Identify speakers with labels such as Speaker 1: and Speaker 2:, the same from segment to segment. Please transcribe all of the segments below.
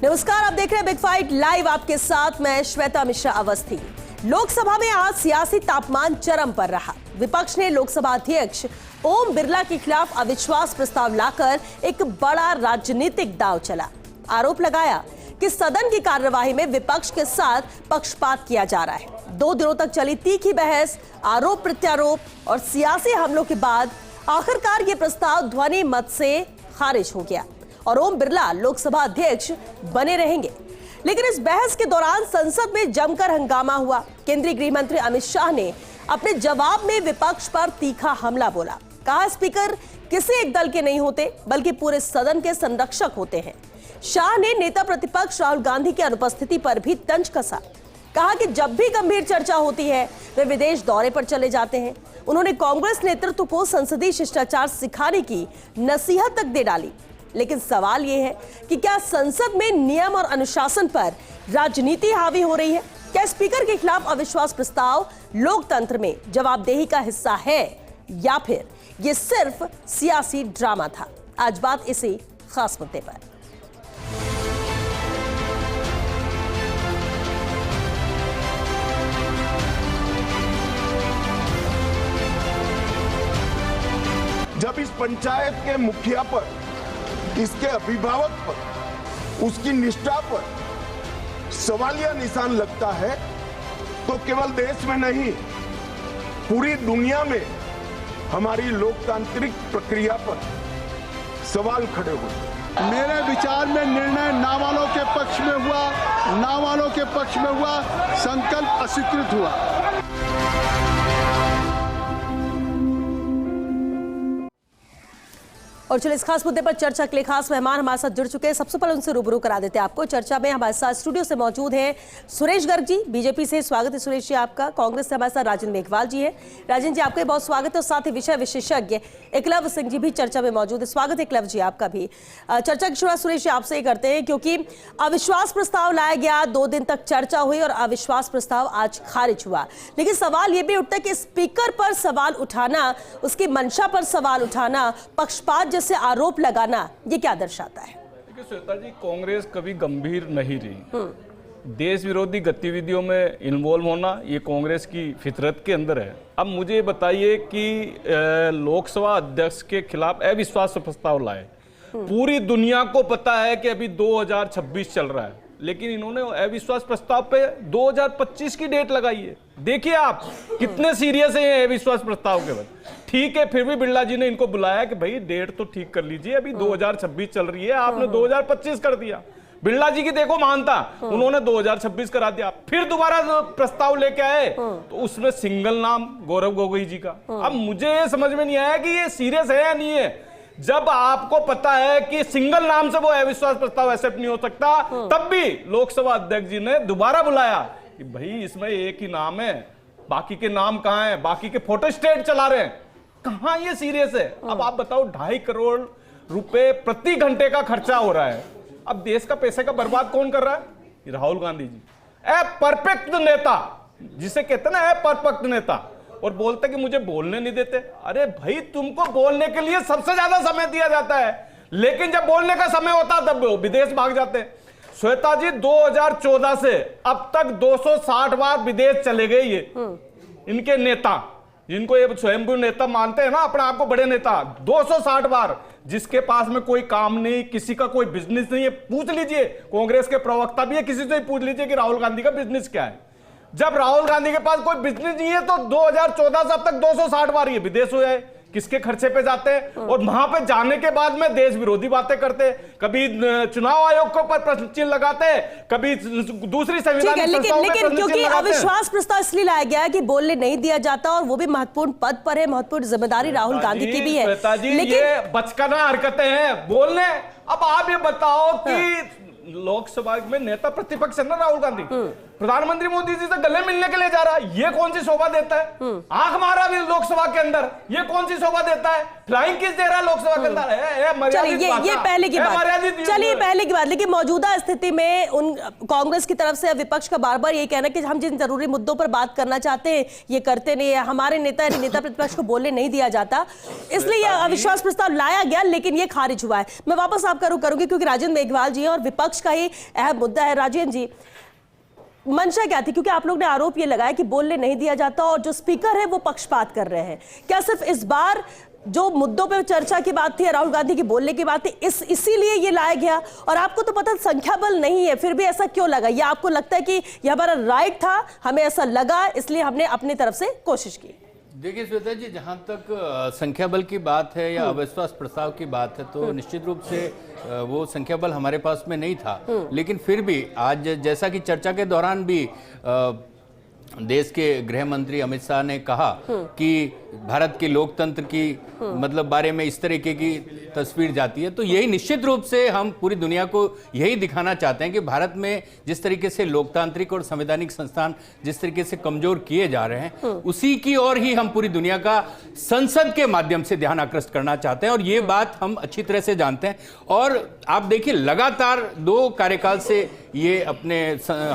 Speaker 1: नमस्कार, आप देख रहे हैं बिग फाइट लाइव। आपके साथ मैं श्वेता मिश्रा अवस्थी। लोकसभा में आज सियासी तापमान चरम पर रहा। विपक्ष ने लोकसभा अध्यक्ष ओम बिरला के खिलाफ अविश्वास प्रस्ताव लाकर एक बड़ा राजनीतिक दांव चला। आरोप लगाया कि सदन की कार्यवाही में विपक्ष के साथ पक्षपात किया जा रहा है। 2 दिनों तक चली तीखी बहस, आरोप प्रत्यारोप और सियासी हमलों के बाद आखिरकार ये प्रस्ताव ध्वनि मत से खारिज हो गया और ओम बिरला लोकसभा अध्यक्ष बने रहेंगे। लेकिन इस बहस के दौरान संसद में जमकर हंगामा हुआ। केंद्रीय गृह मंत्री अमित शाह ने अपने जवाब में विपक्ष पर तीखा हमला बोला। कहा, स्पीकर किसी एक दल के नहीं होते बल्कि पूरे सदन के संरक्षक होते हैं। शाह ने नेता प्रतिपक्ष राहुल गांधी की अनुपस्थिति पर भी तंज कसा। कहा कि जब भी गंभीर चर्चा होती है वे विदेश दौरे पर चले जाते हैं। उन्होंने कांग्रेस नेतृत्व को संसदीय शिष्टाचार सिखाने की नसीहत तक दे डाली। लेकिन सवाल यह है कि क्या संसद में नियम और अनुशासन पर राजनीति हावी हो रही है? क्या स्पीकर के खिलाफ अविश्वास प्रस्ताव लोकतंत्र में जवाबदेही का हिस्सा है या फिर यह सिर्फ सियासी ड्रामा था? आज बात इसी खास मुद्दे पर।
Speaker 2: जब इस पंचायत के मुखिया पर, इसके अभिभावक पर, उसकी निष्ठा पर सवालिया निशान लगता है तो केवल देश में नहीं पूरी दुनिया में हमारी लोकतांत्रिक प्रक्रिया पर सवाल खड़े हुए।
Speaker 3: मेरे विचार में निर्णय ना वालों के पक्ष में हुआ, ना वालों के पक्ष में हुआ, संकल्प अस्वीकृत हुआ।
Speaker 1: और चलिए इस खास मुद्दे पर चर्चा के लिए खास मेहमान हमारे साथ जुड़ चुके हैं। सबसे पहले उनसे रूबरू करा देते हैं आपको। चर्चा में हमारे साथ स्टूडियो से मौजूद हैं सुरेश गर्ग जी, बीजेपी से। स्वागत है सुरेश जी आपका। कांग्रेस से हमारे साथ राजेंद्र मेघवाल जी है। राजेंद्र जी आपका बहुत स्वागत है। और साथ ही विषय विशेषज्ञ एकलव्य सिंह जी भी चर्चा में मौजूद है। स्वागत है एकलव्य जी आपका भी। चर्चा की शुरुआत सुरेश जी आपसे ही करते हैं, क्योंकि अविश्वास प्रस्ताव लाया गया, 2 दिन तक चर्चा हुई और अविश्वास प्रस्ताव आज खारिज हुआ। लेकिन सवाल यह भी उठता है कि स्पीकर पर सवाल उठाना, उसकी मंशा पर सवाल उठाना, पक्षपात से आरोप लगाना, ये क्या दर्शाता है?
Speaker 4: देखिए श्वेता जी, कांग्रेस कभी गंभीर नहीं रही। देश विरोधी गतिविधियों में इन्वॉल्व होना ये कांग्रेस की फितरत के अंदर है। अब मुझे बताइए कि लोकसभा अध्यक्ष के खिलाफ अविश्वास प्रस्ताव लाए। पूरी दुनिया को पता है कि अभी 2026 चल रहा है, लेकिन इन्होंने अविश्वास प्रस्ताव पे 2025 की डेट लगाई है। देखिए आप कितने सीरियस है अविश्वास प्रस्ताव के बाद। ठीक है, फिर भी बिरला जी ने इनको बुलाया कि भाई डेट तो ठीक कर लीजिए, अभी 2026 चल रही है, आपने 2025 कर दिया। बिरला जी की देखो मानता, उन्होंने 2026 करा दिया। फिर दोबारा प्रस्ताव लेके आए तो उसमें सिंगल नाम गौरव गोगोई जी का। अब मुझे समझ में नहीं आया कि ये सीरियस है या नहीं है। जब आपको पता है कि सिंगल नाम से वो अविश्वास प्रस्ताव एक्सेप्ट नहीं हो सकता, तब भी लोकसभा अध्यक्ष जी ने दोबारा बुलाया कि भाई इसमें एक ही नाम है, बाकी के नाम कहां हैं, बाकी के फोटो स्टेट चला रहे हैं, कहां ये सीरियस है? अब आप बताओ, 2.5 करोड़ रुपए प्रति घंटे का खर्चा हो रहा है। अब देश का पैसे का बर्बाद कौन कर रहा है? राहुल गांधी जी, ए परफेक्ट नेता जिसे कहते ना, ए परफेक्ट नेता। और बोलते कि मुझे बोलने नहीं देते। अरे भाई, तुमको बोलने के लिए सबसे ज्यादा समय दिया जाता है, लेकिन जब बोलने का समय होता तब वो विदेश भाग जाते हैं। श्वेता जी, 2014 से अब तक 260 बार विदेश चले गए ये इनके नेता, जिनको ये स्वयंभू नेता मानते हैं ना अपने आप को, बड़े नेता। 260 बार, जिसके पास में कोई काम नहीं, किसी का कोई बिजनेस नहीं है। पूछ लीजिए, कांग्रेस के प्रवक्ता भी है, किसी से पूछ लीजिए कि राहुल गांधी का बिजनेस क्या है। जब राहुल गांधी के पास कोई बिजनेस नहीं है तो 2014 से अब तक 260 बार ये विदेश हुए हैं। किसके खर्चे पे जाते हैं? और वहां पे जाने के बाद में देश विरोधी बातें करते, कभी चुनाव आयोग के ऊपर प्रश्न चिन्ह लगाते, कभी दूसरी संविधानिक संस्थाओं में
Speaker 1: लेकिन क्योंकि अविश्वास प्रस्ताव इसलिए लाया गया है कि बोलने नहीं दिया जाता और वो भी महत्वपूर्ण पद पर है, महत्वपूर्ण जिम्मेदारी राहुल गांधी की भी है।
Speaker 4: लेकिन ये बचकाना हरकतें हैं बोलने। अब आप ये बताओ कि लोकसभा में नेता प्रतिपक्ष है ना राहुल गांधी, प्रधानमंत्री मोदी जी से गले मिलने के लिए जा रहा है, ये कौन सी शोभा देता है? आंख मारा भी लोकसभा के अंदर, ये कौन सी शोभा देता है? फ्लाइंग किस दे रहा है लोकसभा के अंदर?
Speaker 1: चलिए ये पहले की बात, चलिए पहले की बात। लेकिन मौजूदा स्थिति में उन कांग्रेस की तरफ से विपक्ष का बार बार ये कहना कि हम जिन जरूरी मुद्दों पर बात करना चाहते हैं ये करते नहीं है, हमारे नेता प्रतिपक्ष को बोलने नहीं दिया जाता, इसलिए यह अविश्वास प्रस्ताव लाया गया लेकिन ये खारिज हुआ है। मैं वापस आपका रुख करूंगी क्योंकि राजेंद्र मेघवाल जी और विपक्ष का ही अहम मुद्दा है। राजेंद्र जी, मंशा क्या थी? क्योंकि आप लोग ने आरोप ये लगाया कि बोलने नहीं दिया जाता और जो स्पीकर है वो पक्षपात कर रहे हैं। क्या सिर्फ इस बार जो मुद्दों पे चर्चा की बात थी, राहुल गांधी की बोलने की बात थी, इसीलिए ये लाया गया? और आपको तो पता संख्या बल नहीं है, फिर भी ऐसा क्यों लगा? या आपको लगता है कि यह हमारा राइट था, हमें ऐसा लगा इसलिए हमने अपनी तरफ से कोशिश की?
Speaker 5: देखिए श्वेता जी, जहां तक संख्या बल की बात है या अविश्वास प्रस्ताव की बात है तो निश्चित रूप से वो संख्या बल हमारे पास में नहीं था, लेकिन फिर भी आज जैसा कि चर्चा के दौरान भी देश के गृह मंत्री अमित शाह ने कहा कि भारत के लोकतंत्र की मतलब बारे में इस तरीके की तस्वीर जाती है, तो यही निश्चित रूप से हम पूरी दुनिया को यही दिखाना चाहते हैं कि भारत में जिस तरीके से लोकतांत्रिक और संवैधानिक संस्थान जिस तरीके से कमजोर किए जा रहे हैं, उसी की ओर ही हम पूरी दुनिया का संसद के माध्यम से ध्यान आकृष्ट करना चाहते हैं। और ये बात हम अच्छी तरह से जानते हैं। और आप देखिए लगातार 2 कार्यकाल से ये अपने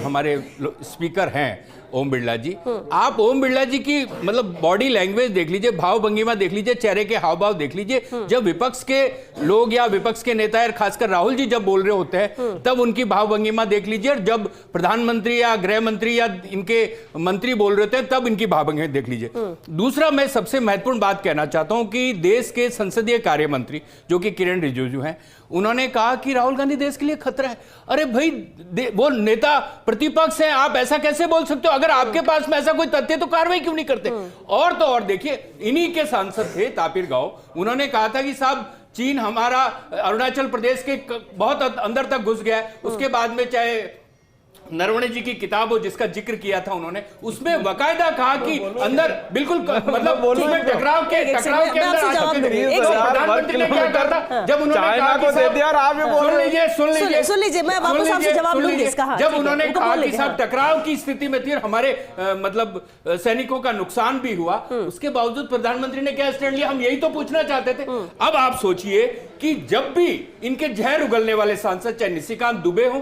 Speaker 5: हमारे स्पीकर हैं ओम बिरला जी। आप ओम बिरला जी की मतलब बॉडी लैंग्वेज देख लीजिए, भाव भंगिमा देख लीजिए, चेहरे के हाव भाव देख लीजिए। जब विपक्ष के लोग या विपक्ष के नेता और खासकर राहुल जी जब बोल रहे होते हैं तब उनकी भाव भंगिमा देख लीजिए, और जब प्रधानमंत्री या गृह मंत्री या इनके मंत्री बोल रहे होते हैं तब इनकी भाव भंगिमा देख लीजिए। दूसरा, मैं सबसे महत्वपूर्ण बात कहना चाहता हूं कि देश के संसदीय कार्य मंत्री जो कि किरण रिजिजू हैं, उन्होंने कहा कि राहुल गांधी देश के लिए खतरा है। अरे भाई, वो नेता प्रतिपक्ष हैं, आप ऐसा कैसे बोल सकते हो? अगर आपके पास में ऐसा कोई तथ्य तो कार्रवाई क्यों नहीं करते? और तो और देखिए, इन्हीं के सांसद थे तापिर गांव, उन्होंने कहा था कि साहब चीन हमारा अरुणाचल प्रदेश के बहुत अंदर तक घुस गया है। उसके बाद में चाहे नरवणे जी की किताब हो जिसका जिक्र किया था उन्होंने, उसमें बाकायदा कहा कि अंदर बिल्कुल मतलब टकराव के अंदर प्रधानमंत्री ने क्या कहा था जब उन्होंने कहा कि सुन लीजिए मैं वापस आपसे जवाब लूंगी इसका। जब उन्होंने कहा कि सब टकराव की स्थिति में थी और हमारे मतलब सैनिकों का नुकसान भी हुआ, उसके बावजूद प्रधानमंत्री ने क्या स्टैंड लिया? हम यही तो पूछना चाहते थे। अब आप सोचिए कि जब भी इनके जहर उगलने वाले सांसद चाहे निशिकांत दुबे हो,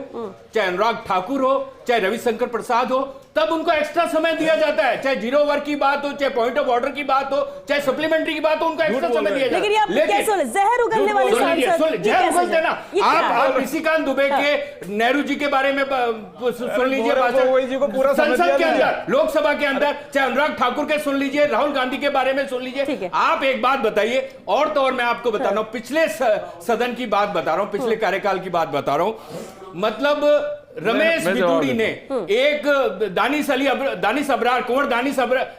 Speaker 5: चाहे अनुराग ठाकुर हो, चाहे रविशंकर प्रसाद हो, तब उनको एक्स्ट्रा समय दिया जाता है। चाहे 0 ओवर की बात हो, चाहे पॉइंट ऑफ ऑर्डर की बात हो, चाहे सप्लीमेंट्री की बात हो, उनको एक्स्ट्रा समय दिया जाता है।
Speaker 1: लेकिन जहर उगलने वाले सांसद
Speaker 5: जहर उगलते ना। आप निशिकांत दुबे के नेहरू जी के बारे में सुन लीजिए संसद के अंदर, लोकसभा के अंदर, चाहे अनुराग ठाकुर के सुन लीजिए, राहुल गांधी के बारे में सुन लीजिए। आप एक बात बताइए, और तो और मैं आपको बता रहा हूं, पिछले सदन की बात बता रहा हूं, पिछले कार्यकाल की बात बता रहा हूं, मतलब रमेश बिटूड़ी ने एक दानिश अबरार, कुंवर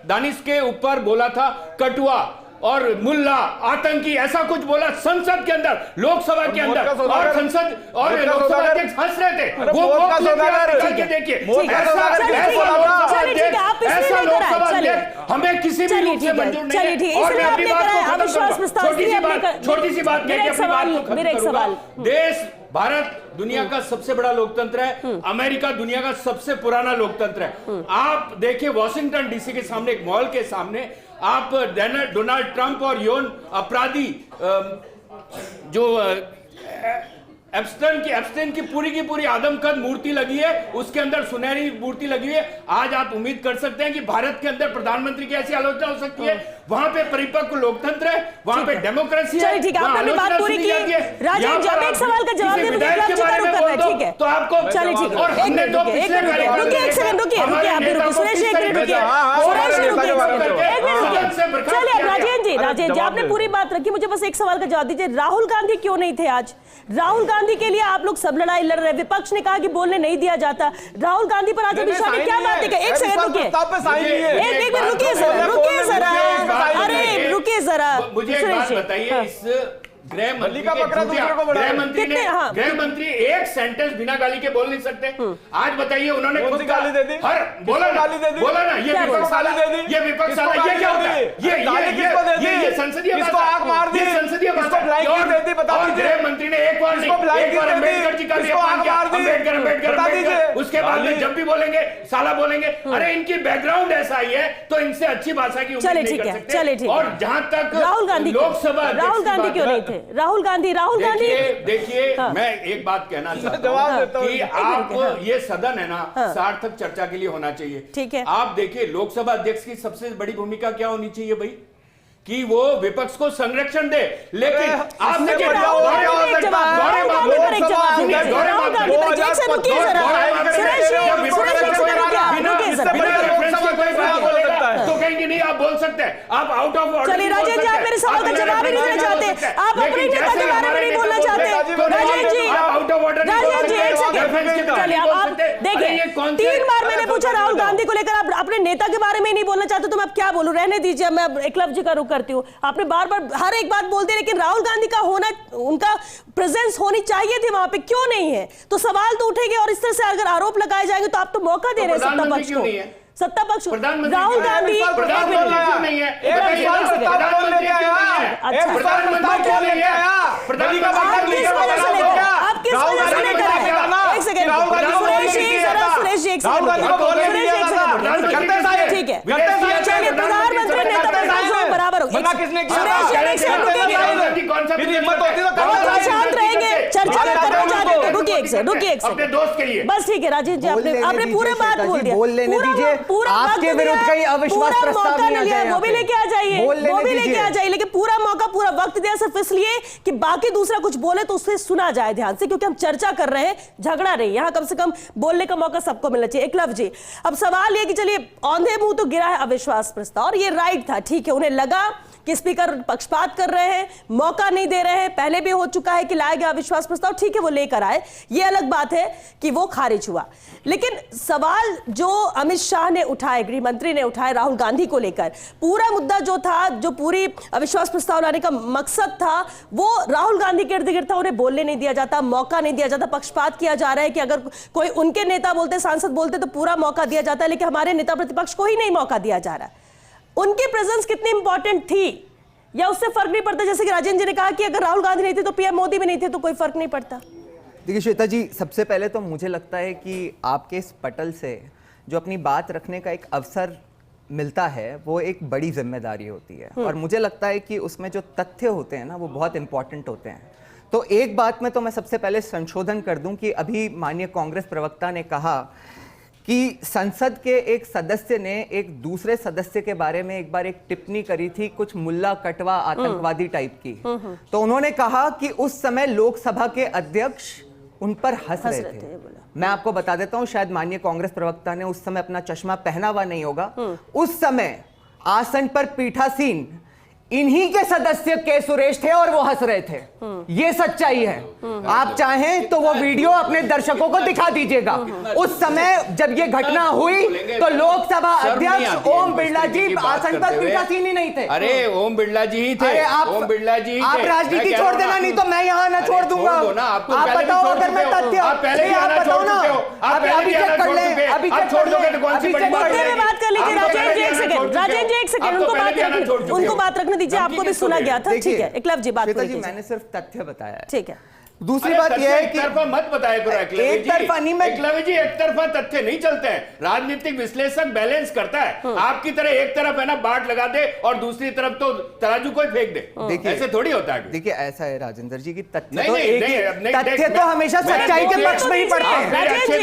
Speaker 5: दानिश के ऊपर बोला था कटुआ और मुल्ला आतंकी, ऐसा कुछ बोला संसद के अंदर, लोकसभा के अंदर, और संसद और लोकसभा अध्यक्ष हंस रहे थे। वो देखिए ऐसा लोकसभा अध्यक्ष हमें किसी भी रूप से मंजूर नहीं है। और मैं अपनी बात को छोटी सी बात देश भारत दुनिया का सबसे बड़ा लोकतंत्र है, अमेरिका दुनिया का सबसे पुराना लोकतंत्र है। आप देखिए वॉशिंगटन डीसी के सामने, एक मॉल के सामने, आप डोनाल्ड ट्रंप और यौन अपराधी जो एप्स्टेन की पूरी आदमकद मूर्ति लगी है, उसके अंदर सुनहरी मूर्ति लगी है। आज आप उम्मीद कर सकते हैं कि भारत के अंदर प्रधानमंत्री की ऐसी आलोचना हो सकती है? वहां पे परिपक्व लोकतंत्र है, वहां पे डेमोक्रेसी है।
Speaker 1: ठीक है, आपने बात पूरी की। राजेंद्र, जब एक सवाल का जवाब दें ठीक है,
Speaker 5: तो आपको
Speaker 1: चलिए ठीक है,
Speaker 5: एक मिनट
Speaker 1: रुकिए, एक सेकंड रुकिए, आप सुरेश एक मिनट रुकिए, चलिए राजेंद्र जी आपने पूरी बात रखी, मुझे बस एक सवाल का जवाब दीजिए। राहुल गांधी क्यों नहीं थे आज? राहुल गांधी के लिए आप लोग सब लड़ाई लड़ रहे, विपक्ष ने कहा कि बोलने नहीं दिया जाता। राहुल गांधी पर आज अमित शाह ने क्या बात है? एक सेकंड रुकिए, एक मिनट रुकिए जरा, अरे रुकिए जरा,
Speaker 5: मुझे एक बात बताइए, इस गृह मंत्री एक सेंटेंस बिना गाली के बोल नहीं सकते। आज बताइए, उन्होंने खुद गाली दे दी, बोला ना ये विपक्ष वाला, ये क्या होता है? ये संसदीय बात, और गृह मंत्री ने एक बार अम्बेडकर
Speaker 6: जी का भी
Speaker 4: इसको
Speaker 6: अपमान किया,
Speaker 4: आग मार दी। बता दीजिए।
Speaker 6: उसके बाद में जब भी बोलेंगे साला बोलेंगे। अरे इनकी बैकग्राउंड ऐसा ही है तो इनसे अच्छी भाषा की उम्मीद
Speaker 1: चले
Speaker 6: नहीं
Speaker 1: ठीक
Speaker 6: कर
Speaker 1: है,
Speaker 6: सकते।
Speaker 1: चले ठीक है।
Speaker 6: और जहां तक
Speaker 1: राहुल गांधी
Speaker 6: लोकसभा
Speaker 1: राहुल गांधी क्यों नहीं थे? राहुल गांधी
Speaker 6: देखिए
Speaker 1: हाँ।
Speaker 6: मैं एक बात कहना चाहता
Speaker 4: जवाब
Speaker 6: हूं
Speaker 4: देता हूं।
Speaker 6: कि आप ये सदन है ना सार्थक चर्चा के लिए होना चाहिए।
Speaker 1: ठीक है।
Speaker 6: आप देखिए लोकसभा अध्यक्ष की सबसे बड़ी भूमिका क्या होनी चाहिए भाई, कि वो विपक्ष को संरक्षण दे। लेकिन आपने
Speaker 1: राहुल गांधी पर एक जवाब दीजिए। राहुल गांधी पर एक से रुकिए जरा। सुरेश जी,
Speaker 6: तो कहेंगे नहीं आप बोल सकते हैं, आप आउट ऑफ ऑर्डर।
Speaker 1: चलिए राजेश जी, आप मेरे सवाल का जवाब ही नहीं देना चाहते, आप अपने नेता के बारे में नहीं बोलना चाहते। Rajesh ji,
Speaker 6: out of order.
Speaker 1: Rajesh ji एक सेकंड, चलिए आप देखिए 3 बार मैंने पूछा राहुल गांधी को लेकर, आप अपने नेता के बारे में नहीं बोलना चाहते तो मैं अब क्या बोलूं? रहने दीजिए, मैं एकलव्य जी का रुख करती हूँ। आपने बार बार हर एक बात बोलते, लेकिन राहुल गांधी का होना, उनका प्रेजेंस होनी चाहिए थी वहां पे, क्यों नहीं है? तो सवाल तो उठेंगे और इस तरह से अगर आरोप लगाए जाएंगे तो आप तो मौका दे रहे हैं सत्ता पक्ष को। सत्ता पक्ष राहुल गांधी
Speaker 6: प्रधानमंत्री नहीं है,
Speaker 1: आप किस वजह से लेकर आए? एक सेकंड सुरेश जी, जरा सुरेश जी एक सेकंड, ठीक है चलिए, प्रधानमंत्री नेता प्रतिपक्ष बराबर हो। शांत रहेंगे, चर्चा में करना चाहते हैं, रुकिए एक सेकंड,
Speaker 6: अपने दोस्त के लिए
Speaker 1: बस ठीक है। राजेश जी आपने पूरे बात बोल दिया,
Speaker 7: बोल लेने दीजिए, आपके विरुद्ध कहीं अविश्वास प्रस्ताव नहीं आ जाए,
Speaker 1: वो भी लेके आ जाइए, वो भी लेके आ जाइए, लेकिन पूरा मौका, पूरा वक्त दिया सिर्फ इसलिए कि बाकी दूसरा कुछ बोले तो उससे सुना जाए ध्यान से, क्योंकि हम चर्चा कर रहे हैं, झगड़ा नहीं। यहाँ कम से कम बोलने का मौका सबको मिलना चाहिए। एकलव्य जी, अब सवाल ये कि चलिए औंधे मुंह तो गिरा है अविश्वास प्रस्ताव, और ये राइट था, ठीक है, उन्हें लगा कि स्पीकर पक्षपात कर रहे हैं, मौका नहीं दे रहे हैं, पहले भी हो चुका है कि लाया गया अविश्वास प्रस्ताव, ठीक है वो लेकर आए, ये अलग बात है कि वो खारिज हुआ। लेकिन सवाल जो अमित शाह ने उठाए, गृह मंत्री ने उठाए राहुल गांधी को लेकर, पूरा मुद्दा जो था, जो पूरी अविश्वास प्रस्ताव लाने का मकसद था, वो राहुल गांधी के इर्द गिर्द था। उन्हें बोलने नहीं दिया जाता, मौका नहीं दिया जाता, पक्षपात किया जा रहा है कि अगर कोई उनके नेता बोलते, सांसद बोलते तो पूरा मौका दिया जाता है, लेकिन हमारे नेता प्रतिपक्ष को ही नहीं मौका दिया जा रहा। उनकी प्रेजेंस कितनी इंपॉर्टेंट थी या उससे फर्क नहीं पड़ता? जैसे कि राजेंद्र जी ने कहा कि अगर राहुल गांधी नहीं थे तो पीएम मोदी भी नहीं थे, तो कोई फर्क नहीं पड़ता।
Speaker 7: देखिए श्वेता जी, सबसे पहले तो मुझे लगता है कि आपके इस पटल से जो अपनी बात रखने का एक अवसर मिलता है वो एक बड़ी जिम्मेदारी होती है, और मुझे लगता है कि उसमें जो तथ्य होते हैं ना वो बहुत इंपॉर्टेंट होते हैं। तो एक बात में तो मैं सबसे पहले संशोधन कर दूं कि अभी माननीय कांग्रेस प्रवक्ता ने कहा कि संसद के एक सदस्य ने एक दूसरे सदस्य के बारे में एक बार एक टिप्पणी करी थी, कुछ मुल्ला कटवा आतंकवादी टाइप की। तो उन्होंने कहा कि उस समय लोकसभा के अध्यक्ष उन पर हंस रहे थे। मैं आपको बता देता हूं, शायद माननीय कांग्रेस प्रवक्ता ने उस समय अपना चश्मा पहना हुआ नहीं होगा। उस समय आसन पर पीठासीन इन्हीं के सदस्य के सुरेश थे और वो हंस रहे थे। ये सच्चाई है। आप चाहें तो वो वीडियो अपने दर्शकों को दिखा दीजिएगा। उस समय जब ये घटना हुई तो लोकसभा अध्यक्ष ओम बिरला जी आसन पर पीठासीन ही नहीं थे।
Speaker 6: अरे ओम बिरला जी ही थे।
Speaker 7: अरे आप
Speaker 6: ओम बिरला जी
Speaker 7: आप राजनीति छोड़ देना, नहीं तो मैं यहाँ ना छोड़ दूंगा। आप बताओ अगर मैं तथ्य, आप बताओ ना, अभी चेक कर ले, अभी चेक कर ले,
Speaker 1: बात कर लीजिए। राजेंद्र जी एक सेकंड, राजेंद्र जी एक सेकंड, उनको बात रखने दीजिए, आपको भी सुना गया था, ठीक है। एकलव्य जी बात कीजिए।
Speaker 7: मैंने सिर्फ तथ्य बताया है,
Speaker 1: ठीक है।
Speaker 7: दूसरी बात यह है कि
Speaker 6: एक तरफा मत बताया करो
Speaker 7: एक तरफा नहीं, मैं
Speaker 6: एकलव्य जी एक तरफा तथ्य नहीं चलते हैं। राजनीतिक विश्लेषक बैलेंस करता है। आपकी तरह एक तरफ है ना बाट लगा दे और दूसरी तरफ तो तराजू को फेंक दे। देखिए ऐसे थोड़ी होता है।
Speaker 7: देखिए ऐसा है राजेंद्र जी की तथ्य
Speaker 6: तथ्य
Speaker 7: तो हमेशा सच्चाई के पक्ष में ही पड़ते हैं।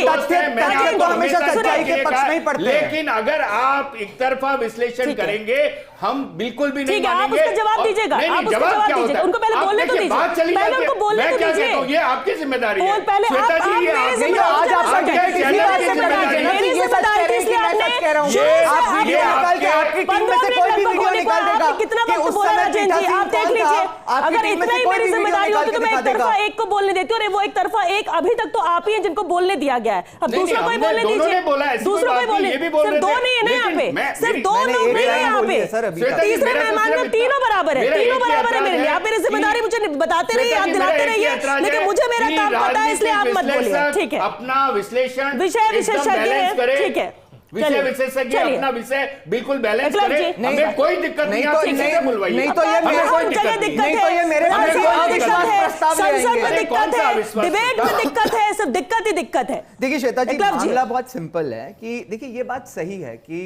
Speaker 7: तथ्य तो हमेशा सच्चाई के पक्ष में ही पड़ते हैं।
Speaker 6: लेकिन अगर आप एक तरफा विश्लेषण करेंगे हम बिल्कुल भी नहीं मानेंगे।
Speaker 1: आप उसका जवाब दीजिएगा, आप उसका जवाब दीजिएगा, उनको पहले बोलने तो दीजिए, पहले उनको बोलने तो दीजिए।
Speaker 6: ये आपकी जिम्मेदारी है।
Speaker 1: पहले
Speaker 6: श्वेता जी ये
Speaker 1: आज
Speaker 6: आपकी
Speaker 1: आप
Speaker 6: जिम्मेदारी है।
Speaker 1: इसलिए आपने
Speaker 7: आपकी टीम में से कोई भी वीडियो निकाल देगा
Speaker 1: कितना वक्त बोला राजेंद्र जी, आप देख लीजिए। अगर इतना ही मेरी जिम्मेदारी होती तो मैं एक तरफा एक को बोलने देती हूँ। वो एक तरफा एक अभी तक तो आप ही हैं जिनको बोलने दिया गया है, अब दूसरों को ही बोलने दीजिए। दूसरों को ही बोलने, सिर्फ दो नहीं है ना यहाँ पे, सिर्फ दो लोग नहीं है यहाँ पे। तीसरे मेहमान में तीनों बराबर है, तीनों बराबर है मेरे लिए। आप मेरी जिम्मेदारी मुझे बताते रहिए, आप दिलाते रहिए, लेकिन मुझे मेरा काम पता है इसलिए आप मत बोलिए, ठीक है।
Speaker 6: अपना विश्लेषण
Speaker 1: विषय विशेषज्ञ है, ठीक है।
Speaker 6: विषय
Speaker 1: चलिए,
Speaker 6: विशेषज्ञ
Speaker 1: चलिए।
Speaker 6: अपना विषय बिल्कुल बैलेंस
Speaker 1: विप्लव
Speaker 6: करे,
Speaker 1: जी।
Speaker 6: हमें कोई दिक्कत नहीं, आप किसी से बुलवाइए।
Speaker 7: नहीं तो ये
Speaker 6: हमें
Speaker 7: मेरे
Speaker 6: कोई
Speaker 7: को
Speaker 6: दिक्कत
Speaker 1: जगह
Speaker 6: नहीं।
Speaker 1: दिक्कत
Speaker 7: नहीं तो ये मेरे
Speaker 1: है,
Speaker 7: सामने
Speaker 1: राष्ट्रीय
Speaker 7: कोई
Speaker 1: दिक्कत
Speaker 7: अविश्वास
Speaker 1: है,
Speaker 7: प्रस्ताव ले
Speaker 1: संसद
Speaker 7: आएंगे।
Speaker 1: में
Speaker 6: अरे कौन
Speaker 1: दिक्कत
Speaker 6: सा
Speaker 1: है,
Speaker 6: अविश्वास
Speaker 1: डिबेट में
Speaker 6: प्रस्ताव?
Speaker 1: दिक्कत है, सब दिक्कत ही दिक्कत है।
Speaker 7: देखिए श्वेता जी,
Speaker 1: विप्लव जी।
Speaker 7: मामला बहुत सिंपल है कि देखिए ये बात सही है कि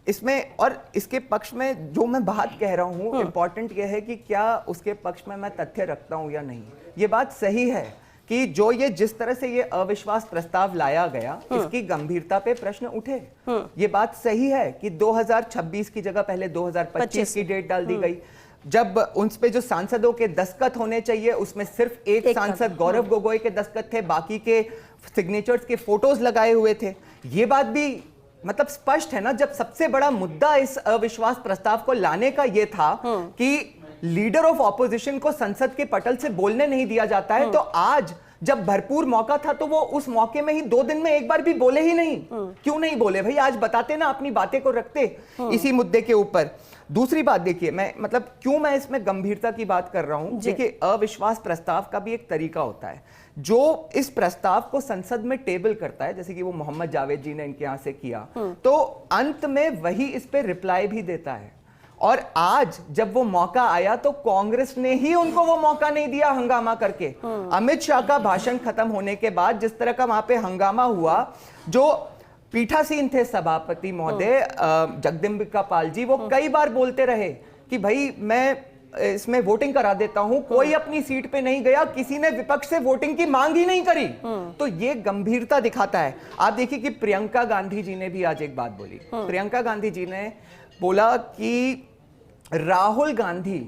Speaker 7: इसमें और इसके पक्ष में जो मैं बात कह रहा हूं, इंपॉर्टेंट ये है कि क्या उसके पक्ष में मैं तथ्य रखता हूं या नहीं। ये बात सही है कि जो ये जिस तरह से ये अविश्वास प्रस्ताव लाया गया, इसकी गंभीरता पे प्रश्न उठे। ये बात सही है कि 2026 की जगह पहले 2025 की डेट डाल दी गई। जब उन पे जो सांसदों के दस्तखत होने चाहिए, उसमें सिर्फ एक सांसद गौरव गोगोई के दस्तखत थे, बाकी के सिग्नेचर्स के फोटोज लगाए हुए थे। ये बात भी मतलब स्पष्ट है ना, जब सबसे बड़ा मुद्दा इस अविश्वास प्रस्ताव को लाने का यह था कि लीडर ऑफ ऑपोजिशन को संसद के पटल से बोलने नहीं दिया जाता है, तो आज जब भरपूर मौका था तो वो उस मौके में ही 2 दिन में एक बार भी बोले ही नहीं। क्यों नहीं बोले भाई? आज बताते ना, अपनी बातें को रखते इसी मुद्दे के ऊपर। दूसरी बात देखिए, मैं मतलब क्यों मैं इसमें गंभीरता की बात कर रहा हूं। देखिए, अविश्वास प्रस्ताव का भी एक तरीका होता है। जो इस प्रस्ताव को संसद में टेबल करता है, जैसे कि वो मोहम्मद जावेद जी ने इनके यहां से किया, तो अंत में वही इस पे रिप्लाई भी देता है। और आज जब वो मौका आया तो कांग्रेस ने ही उनको वो मौका नहीं दिया हंगामा करके। अमित शाह का भाषण खत्म होने के बाद जिस तरह का वहां पे हंगामा हुआ, जो पीठासीन थे सभापति महोदय जगदम्बिका पाल जी, वो कई बार बोलते रहे कि भाई मैं इसमें वोटिंग करा देता हूं, कोई अपनी सीट पे नहीं गया, किसी ने विपक्ष से वोटिंग की मांग ही नहीं करी। तो ये गंभीरता दिखाता है। आप देखिए कि प्रियंका गांधी जी ने भी आज एक बात बोली। प्रियंका गांधी जी ने बोला कि राहुल गांधी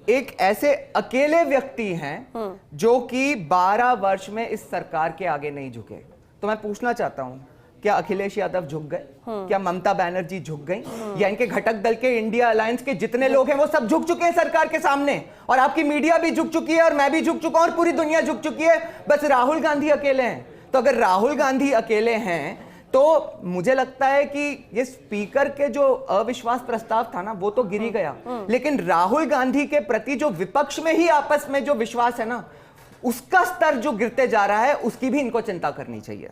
Speaker 7: एक ऐसे अकेले व्यक्ति हैं जो कि 12 वर्ष में इस सरकार के आगे नहीं झुके। तो मैं पूछना चाहता हूं, क्या अखिलेश यादव झुक गए? क्या ममता बनर्जी झुक गई? या इनके घटक दल के इंडिया अलायंस के जितने लोग हैं वो सब झुक चुके हैं सरकार के सामने? और आपकी मीडिया भी झुक चुकी है, और मैं भी झुक चुका हूं, और पूरी दुनिया झुक चुकी है। बस राहुल गांधी अकेले हैं। तो अगर राहुल गांधी अकेले हैं तो मुझे लगता है कि ये स्पीकर के जो अविश्वास प्रस्ताव था ना, वो तो गिर ही गया, लेकिन राहुल गांधी के प्रति जो विपक्ष में ही आपस में जो विश्वास है ना, उसका स्तर जो गिरते जा रहा है, उसकी भी इनको चिंता करनी चाहिए।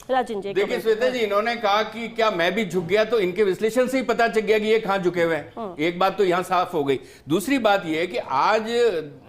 Speaker 1: राजन जी,
Speaker 6: देखिए श्वेता जी, इन्होंने कहा कि क्या मैं भी झुक गया, तो इनके विश्लेषण से ही पता चल गया कि ये कहां झुके हुए हैं। एक बात तो यहां साफ हो गई। दूसरी बात यह है कि आज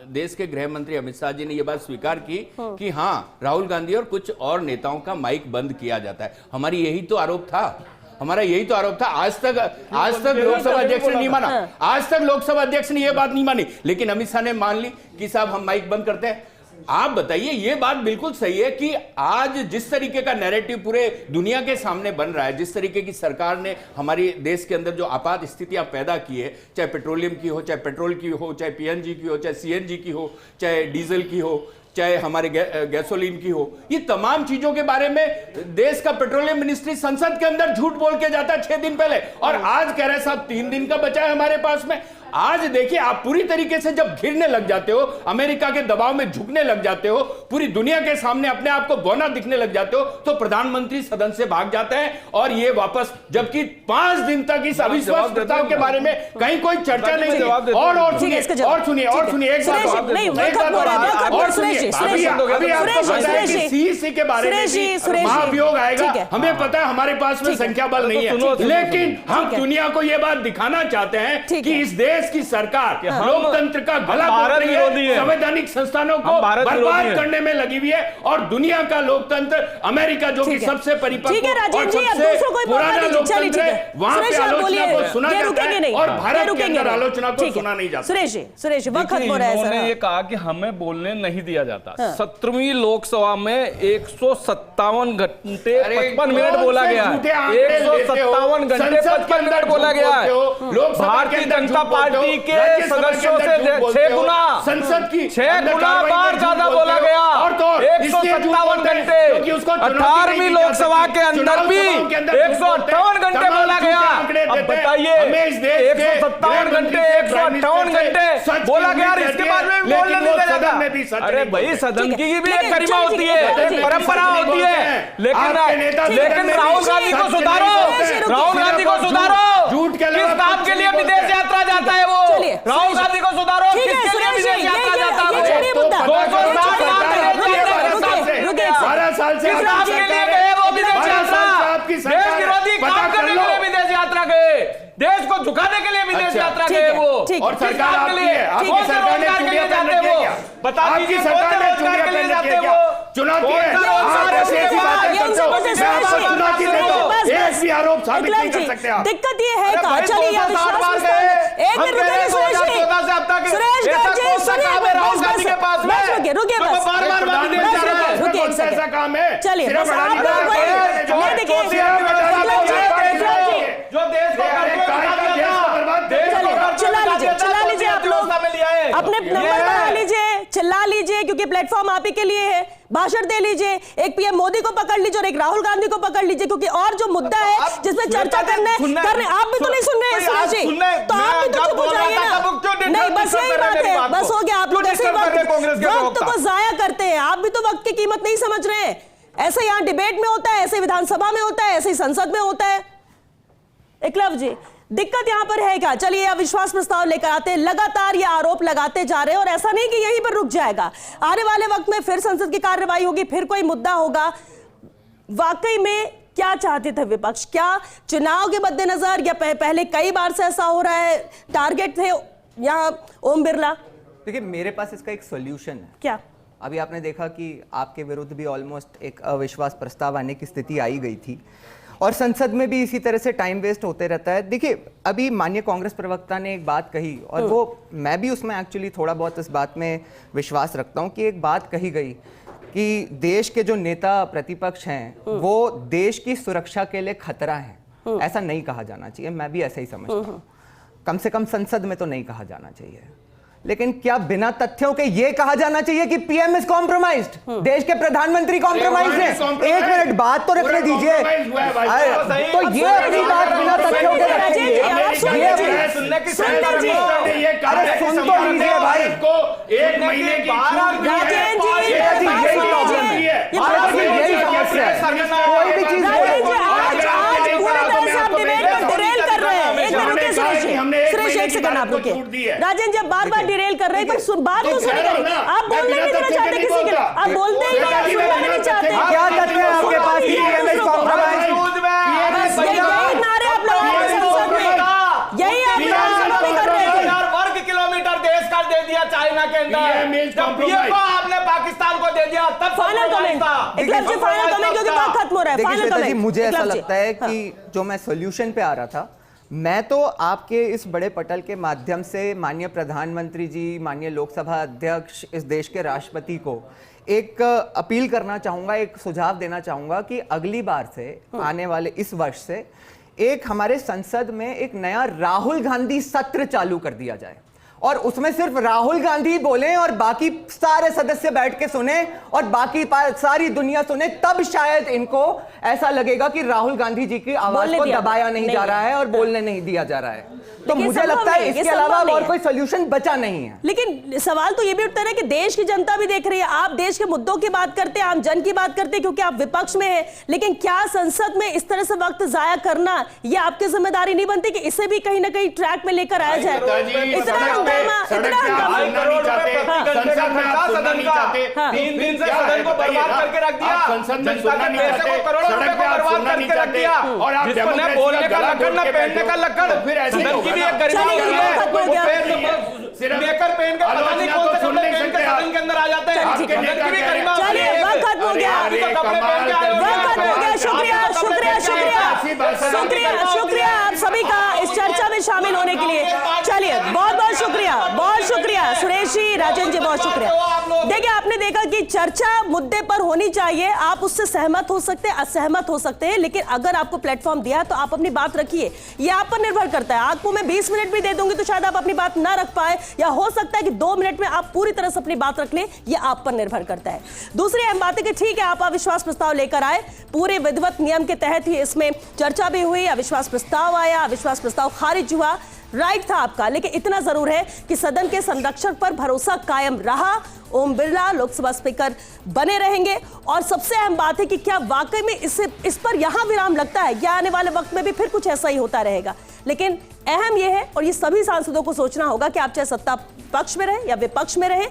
Speaker 6: देश के गृह मंत्री अमित शाह जी ने यह बात स्वीकार की कि हां, राहुल गांधी और कुछ और नेताओं का माइक बंद किया जाता है। हमारी यही तो आरोप था, हमारा यही तो आरोप था। आज तक लोकसभा अध्यक्ष ने नहीं माना, आज तक लोकसभा अध्यक्ष ने यह बात नहीं मानी, लेकिन अमित शाह ने मान ली कि साहब हम माइक बंद करते हैं। आप बताइए, ये बात बिल्कुल सही है कि आज जिस तरीके का नैरेटिव पूरे दुनिया के सामने बन रहा है, जिस तरीके की सरकार ने हमारे देश के अंदर जो आपात स्थितियां पैदा की है, चाहे पेट्रोलियम की हो, चाहे पेट्रोल की हो, चाहे पीएनजी की हो, चाहे सीएनजी की हो, चाहे डीजल की हो, चाहे हमारे गैसोलीन की हो, ये तमाम चीजों के बारे में देश का पेट्रोलियम मिनिस्ट्री संसद के अंदर झूठ बोल के जाता है 6 दिन पहले, और आज कह रहे हैं साहब 3 दिन का बचा है हमारे पास में। आज देखिए, आप पूरी तरीके से जब घिरने लग जाते हो, अमेरिका के दबाव में झुकने लग जाते हो, पूरी दुनिया के सामने अपने आप को बौना दिखने लग जाते हो, तो प्रधानमंत्री सदन से भाग जाते हैं और ये वापस, जबकि 5 दिन तक इस अविश्वास प्रस्ताव के बारे में कहीं कोई चर्चा नहीं की। और सुनिए, एक बात और सुनिए, अभी आपको पता है कि सीईसी के बारे में भी महाभियोग आएगा। हमें पता है हमारे पास में संख्या बल नहीं है, लेकिन हम दुनिया को यह बात दिखाना चाहते हैं कि इस देश की सरकार लोकतंत्र का गला घोट रही है, संवैधानिक संस्थानों को बर्बाद करने में लगी हुई है, और दुनिया का लोकतंत्र अमेरिका जो कि सबसे परिपक्व और सबसे पुराना लोकतंत्र है, वहां पे आलोचना को सुना जाता है और भारत के अंदर आलोचना को सुना नहीं जाता।
Speaker 1: सुरेश वक्त खत्म हो रहा है।
Speaker 4: इन्होंने ये कहा कि हमें बोलने नहीं दिया जाता। 17वीं लोकसभा में 157 घंटे 55 मिनट बोला गया है। 157 घंटे 55 मिनट बोला गया है। भारतीय जनता पार्टी के सदस्यों से 6 गुना
Speaker 6: संसद की
Speaker 4: 6 गुना बार ज्यादा बोला गया।
Speaker 6: और तो
Speaker 4: 157 घंटे 18वीं लोकसभा के अंदर भी 158 घंटे बोला गया। अब बताइए, 157 घंटे 158 घंटे बोला गया, इसके बाद में बोलने नहीं दिया जाता। अरे भाई, सदन की भी एक गरिमा होती है, परंपरा होती है, लेकिन राहुल गांधी को सुधारो, राहुल गांधी को सुधारो।
Speaker 6: झूठ के
Speaker 4: किस काम के लिए विदेश यात्रा जाता है वो? राहुल गांधी को सुधारो, किसके लिए विदेश यात्रा जाता है वो?
Speaker 6: 12 साल से
Speaker 4: किस काम के लिए गए वो विदेश यात्रा?
Speaker 6: आपकी
Speaker 4: देश
Speaker 6: सरकार
Speaker 4: विरोधी
Speaker 6: पता
Speaker 4: काम
Speaker 6: कर
Speaker 4: करने
Speaker 6: लो।
Speaker 4: के लिए विदेश यात्रा गए, देश को झुकाने के लिए विदेश
Speaker 6: अच्छा,
Speaker 4: यात्रा
Speaker 1: ठीक
Speaker 4: गए
Speaker 1: है,
Speaker 4: वो।
Speaker 1: ठीक है।
Speaker 6: और सरकार
Speaker 4: किस बात के
Speaker 6: आपकी
Speaker 4: लिए?
Speaker 6: है, आपकी
Speaker 4: कौन से
Speaker 6: सरकार ने
Speaker 4: रोजगार के लिए
Speaker 6: चूड़ियां
Speaker 4: जाते
Speaker 6: पहन
Speaker 4: वो?
Speaker 6: रखी है क्या?
Speaker 4: बता
Speaker 6: आपकी
Speaker 4: दीजिए,
Speaker 6: सरकार
Speaker 4: कौन से
Speaker 6: ने
Speaker 4: रोजगार
Speaker 6: चूड़ियां
Speaker 4: के लिए
Speaker 6: पहन रखी
Speaker 4: जाते
Speaker 6: है क्या?
Speaker 4: वो?
Speaker 6: चुनौती
Speaker 4: कौन
Speaker 6: है।
Speaker 4: सा रोजगार
Speaker 6: आप ऐसी
Speaker 4: है?
Speaker 6: ऐसी बातें
Speaker 1: यहीं से
Speaker 6: करते हो।
Speaker 1: मुझे
Speaker 6: मैं आपको
Speaker 1: सुरेश जी,
Speaker 6: चुनौती देता हूं।
Speaker 1: बस,
Speaker 6: एक
Speaker 1: बस।
Speaker 6: भी आरोप साबित
Speaker 1: विक्लव
Speaker 6: नहीं कर
Speaker 1: जी,
Speaker 6: सकते आप।
Speaker 1: दिक्कत ये है
Speaker 4: अरे
Speaker 1: का
Speaker 4: भाई,
Speaker 1: चलिए
Speaker 4: 260
Speaker 1: अविश्वास
Speaker 4: बार
Speaker 1: प्रस्ताव
Speaker 4: गए।
Speaker 1: एक
Speaker 4: हम
Speaker 1: मिनट
Speaker 4: कह रहे
Speaker 1: रुकिए
Speaker 4: हैं
Speaker 1: सुरेश जी,
Speaker 4: 2014 से अब तक
Speaker 1: सुरेश
Speaker 4: ऐसा
Speaker 1: गर्ग जी
Speaker 4: कौन सा
Speaker 1: सुनिए
Speaker 4: काम है राहुल
Speaker 1: बस
Speaker 4: गांधी के पास में?
Speaker 1: बस रुकिए रुकिए
Speaker 4: जो
Speaker 1: बस
Speaker 4: बार-बार
Speaker 6: प्रधानमंत्री
Speaker 4: विदेश
Speaker 6: जा रहा है,
Speaker 4: जाते हैं।
Speaker 1: रुकिए
Speaker 6: कौन सा ऐसा काम है?
Speaker 1: चलिए
Speaker 6: सिर्फ
Speaker 1: बस
Speaker 6: अडानी
Speaker 1: आप
Speaker 6: का
Speaker 1: लोग
Speaker 6: है, जो
Speaker 1: नहीं देखिए
Speaker 6: सिर्फ अडानी
Speaker 1: विक्लव जी,
Speaker 6: का है,
Speaker 1: विक्लव जी,
Speaker 4: जो देश को
Speaker 6: अरे
Speaker 4: कर्ज में
Speaker 6: काय का
Speaker 4: उतार दिया
Speaker 6: देश
Speaker 4: था।
Speaker 6: को बर्बाद कर
Speaker 4: देश को
Speaker 6: दिया।
Speaker 4: कर्ज में
Speaker 1: चिल्ला
Speaker 4: उतार
Speaker 1: लीजिए
Speaker 4: दिया था,
Speaker 1: चिल्ला
Speaker 4: तो
Speaker 1: लीजिए आप लोग
Speaker 4: अर्थव्यवस्था में लिया है।
Speaker 1: अपने
Speaker 4: ये
Speaker 1: नंबर
Speaker 4: है।
Speaker 1: बढ़ा लीजिए, चिल्ला लीजिए क्योंकि प्लेटफॉर्म आप ही के लिए है, भाषण दे लीजिए, एक पीएम मोदी को पकड़ लीजिए और एक राहुल गांधी को पकड़ लीजिए क्योंकि और जो मुद्दा है
Speaker 4: आप
Speaker 1: जिसमें
Speaker 4: सुनने
Speaker 1: चर्चा
Speaker 4: का
Speaker 1: करने आप भी तो नहीं सुन रहे हैं सुरेश जी, तो आप भी तो चुप हो जाइए ना। नहीं बस यही बात है, बस हो गया, आप लोग ऐसे वक्त को जाया करते हैं, आप भी तो वक्त की कीमत नहीं समझ रहे हैं। ऐसे यहाँ डिबेट में होता है, ऐसे विधानसभा में होता है, ऐसे ही संसद में होता है। विक्लव जी, दिक्कत यहां पर है क्या? चलिए अविश्वास प्रस्ताव लेकर आते हैं, लगातार ये आरोप लगाते जा रहे हैं और ऐसा नहीं कि यहीं पर रुक जाएगा, आने वाले वक्त में फिर संसद की कार्यवाही होगी, फिर कोई मुद्दा होगा। वाकई में क्या चाहते थे विपक्ष? क्या चुनाव के मद्देनजर या पहले कई बार से ऐसा हो रहा है, टारगेट थे यहाँ ओम बिरला?
Speaker 7: देखिए मेरे पास इसका एक सॉल्यूशन है।
Speaker 1: क्या?
Speaker 7: अभी आपने देखा कि आपके विरुद्ध भी ऑलमोस्ट एक अविश्वास प्रस्ताव आने की स्थिति आई गई थी और संसद में भी इसी तरह से टाइम वेस्ट होते रहता है। देखिए अभी माननीय कांग्रेस प्रवक्ता ने एक बात कही और वो मैं भी उसमें एक्चुअली थोड़ा बहुत इस बात में विश्वास रखता हूँ कि एक बात कही गई कि देश के जो नेता प्रतिपक्ष हैं वो देश की सुरक्षा के लिए खतरा हैं। ऐसा नहीं कहा जाना चाहिए, मैं भी ऐसा ही समझता हूँ। कम से कम संसद में तो नहीं कहा जाना चाहिए, लेकिन क्या बिना तथ्यों के ये कहा जाना चाहिए कि पीएम इज कॉम्प्रोमाइज्ड? देश के प्रधानमंत्री कॉम्प्रोमाइज हैं? एक मिनट बात तो रखने दीजिए। तो ये अपनी बात बिना तथ्यों के रखेंगे।
Speaker 1: अरे सुन
Speaker 7: तो लीजिए भाई।
Speaker 6: एक महीने की
Speaker 1: राजेंद्र जी,
Speaker 7: यही समस्या है, कोई भी चीज
Speaker 1: राजेंद्र जब बार बार डिरेल कर रहे हैं पर बात तो सुनी करें, आप बोलना नहीं देना चाहते किसी के लिए, आप बोलते ही नहीं, आप सुनना नहीं चाहते।
Speaker 7: क्या तथ्य है आपके पास?
Speaker 1: यही नारे आप लोगों के संसद में, यही आप लोग भी कर रहे थे।
Speaker 4: वर्ग किलोमीटर देश का दे दिया चाइना के अंदर, जब ये आपने पाकिस्तान को दे दिया तब
Speaker 1: फाइनल कमेंट, विक्लव जी फाइनल कमेंट क्योंकि बात खत्म हो रहा है। फाइनल कमेंट
Speaker 7: मुझे ऐसा लगता है कि जो मैं सॉल्यूशन पे आ रहा था, मैं तो आपके इस बड़े पटल के माध्यम से माननीय प्रधानमंत्री जी, माननीय लोकसभा अध्यक्ष, इस देश के राष्ट्रपति को एक अपील करना चाहूँगा, एक सुझाव देना चाहूँगा कि अगली बार से, आने वाले इस वर्ष से एक हमारे संसद में एक नया राहुल गांधी सत्र चालू कर दिया जाए और उसमें सिर्फ राहुल गांधी बोलें और बाकी सारे सदस्य बैठ के सुने और बाकी सारी दुनिया सुने, तब शायद इनको ऐसा लगेगा कि राहुल गांधी जी की आवाज को दबाया नहीं जा रहा है और बोलने नहीं दिया जा रहा है। तो मुझे लगता है इसके अलावा और कोई सॉल्यूशन बचा नहीं है।
Speaker 1: लेकिन सवाल तो ये भी उठता है कि देश की जनता भी देख रही है, आप देश के मुद्दों की बात करते हैं, आम जन की बात करते हैं क्योंकि आप विपक्ष में हैं, लेकिन क्या संसद में इस तरह से वक्त जाया करना ये आपकी जिम्मेदारी नहीं बनती कि इसे भी कहीं ना कहीं ट्रैक में लेकर आया जाए? इतना हंगामा, इतना हंगामा,
Speaker 4: 3 दिन से सदन को बर्बाद करके रख दिया,
Speaker 6: संसद में
Speaker 4: जनता के पैसे को करोड़ों रुपए को बर्बाद करके रख दिया,
Speaker 6: और आप
Speaker 4: जिसको न बोलने का लक्कड़ न पहनने का लक्कड़,
Speaker 6: फिर ऐसे
Speaker 4: सदन की भी एक गरिमा
Speaker 1: चलिए,
Speaker 4: होती है,
Speaker 1: खत्म हो
Speaker 4: वो
Speaker 1: गया।
Speaker 4: मेकर पहन के पता नहीं कौन से कपड़े पहन के सदन के अंदर आ जाते हैं,
Speaker 1: चलिए,
Speaker 4: सदन की भी गरिमा होती
Speaker 1: चलिए,
Speaker 4: है।
Speaker 1: वक्त खत्म हो गया।
Speaker 4: अभी तो कपड़े पहन के आए हो,
Speaker 1: वक्त खत्म हो गया। शुक्रिया शुक्रिया शुक्रिया शुक्रिया शुक्रिया आप सभी का इस चर्चा में शामिल होने के लिए। चलिए बहुत बहुत शुक्रिया सुरेश जी, राजेंद्र जी, बहुत शुक्रिया। देखिए आपने देखा कि चर्चा मुद्दे पर होनी चाहिए, आप उससे सहमत हो सकते हैं, असहमत हो सकते हैं, लेकिन अगर आपको प्लेटफॉर्म दिया तो आप अपनी बात रखिए, ये आप पर निर्भर करता है। आपको मैं 20 मिनट भी दे दूंगी तो शायद आप अपनी बात ना रख पाए, या हो सकता है कि 2 मिनट में आप पूरी तरह से अपनी बात रख लें, ये आप पर निर्भर करता है। दूसरी अहम बात है कि ठीक है आप अविश्वास प्रस्ताव लेकर आए, पूरे विधिवत नियम के तहत ही इसमें चर्चा भी हुई, अविश्वास प्रस्ताव आया, अविश्वास प्रस्ताव खारिज हुआ, राइट था आपका, लेकिन इतना जरूर है कि सदन के संरक्षण पर भरोसा कायम रहा। ओम बिरला लोकसभा स्पीकर बने रहेंगे और सबसे अहम बात है कि क्या वाकई में इस पर यहां विराम लगता है या आने वाले वक्त में भी फिर कुछ ऐसा ही होता रहेगा। लेकिन अहम यह है और ये सभी सांसदों को सोचना होगा कि आप चाहे सत्ता पक्ष में रहे या विपक्ष में रहे,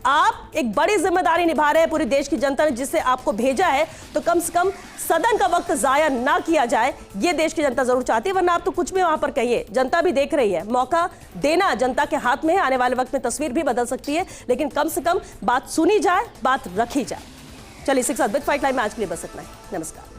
Speaker 1: आप एक बड़ी जिम्मेदारी निभा रहे हैं पूरी देश की जनता ने जिसे आपको भेजा है, तो कम से कम सदन का वक्त जाया ना किया जाए, ये देश की जनता जरूर चाहती है। वरना आप तो कुछ भी वहां पर कहिए, जनता भी देख रही है। मौका देना जनता के हाथ में है, आने वाले वक्त में तस्वीर भी बदल सकती है, लेकिन कम से कम बात सुनी जाए, बात रखी जाए। चलिए, इसी के साथ बिग फाइट लाइव में आज के लिए बस इतना ही। नमस्कार।